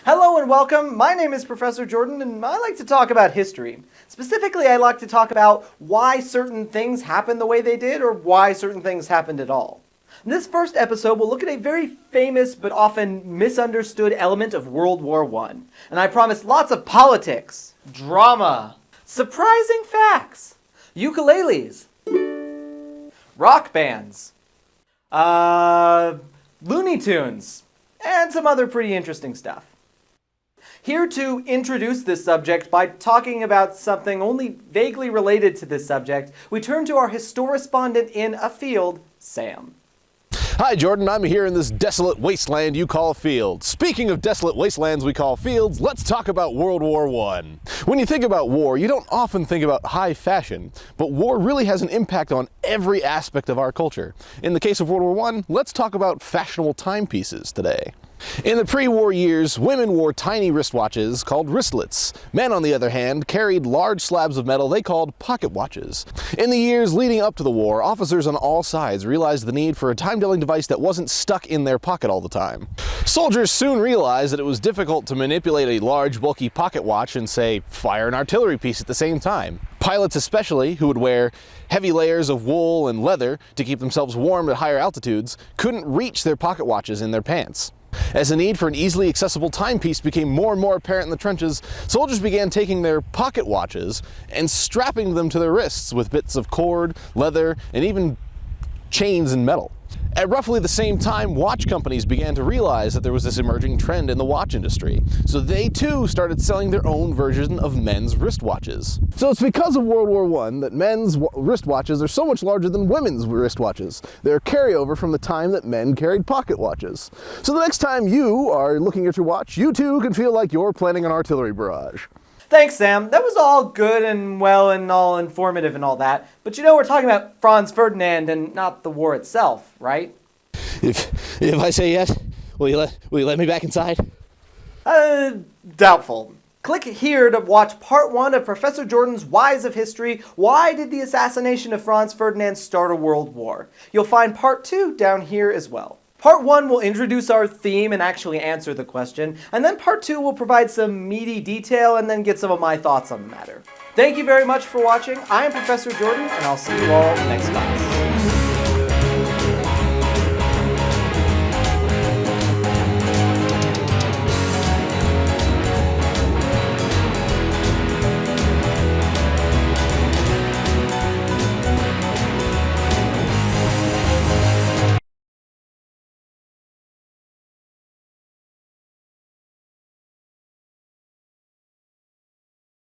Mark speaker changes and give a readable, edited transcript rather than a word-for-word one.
Speaker 1: Hello and welcome. My name is Professor Jordan and I like to talk about history. Specifically, I like to talk about why certain things happened the way they did or why certain things happened at all. In this first episode, we'll look at a very famous but often misunderstood element of World War I. And I promise lots of politics, drama, surprising facts, ukuleles, rock bands, Looney Tunes, and some other pretty interesting stuff. Here to introduce this subject by talking about something only vaguely related to this subject, we turn to our historispondent in a field, Sam.
Speaker 2: Hi Jordan, I'm here in this desolate wasteland you call a field. Speaking of desolate wastelands we call fields, let's talk about World War I. When you think about war, you don't often think about high fashion, but war really has an impact on every aspect of our culture. In the case of World War I, let's talk about fashionable timepieces today. In the pre-war years, women wore tiny wristwatches called wristlets. Men, on the other hand, carried large slabs of metal they called pocket watches. In the years leading up to the war, officers on all sides realized the need for a time-telling device that wasn't stuck in their pocket all the time. Soldiers soon realized that it was difficult to manipulate a large, bulky pocket watch and, say, fire an artillery piece at the same time. Pilots especially, who would wear heavy layers of wool and leather to keep themselves warm at higher altitudes, couldn't reach their pocket watches in their pants. As the need for an easily accessible timepiece became more and more apparent in the trenches, soldiers began taking their pocket watches and strapping them to their wrists with bits of cord, leather, and even chains and metal. At roughly the same time, watch companies began to realize that there was this emerging trend in the watch industry, so they too started selling their own version of men's wristwatches. So it's because of World War I that men's wristwatches are so much larger than women's wristwatches. They're a carryover from the time that men carried pocket watches. So the next time you are looking at your watch, you too can feel like you're planning an artillery barrage.
Speaker 1: Thanks, Sam. That was all good and well and all informative and all that. But you know we're talking about Franz Ferdinand and not the war itself, right?
Speaker 2: If I say yes, will you let me back inside?
Speaker 1: Doubtful. Click here to watch part 1 of Professor Jordan's Whys of History. Why did the assassination of Franz Ferdinand start a world war? You'll find part 2 down here as well. Part 1 will introduce our theme and actually answer the question, and then part 2 will provide some meaty detail and then get some of my thoughts on the matter. Thank you very much for watching. I am Professor Jordan, and I'll see you all next class.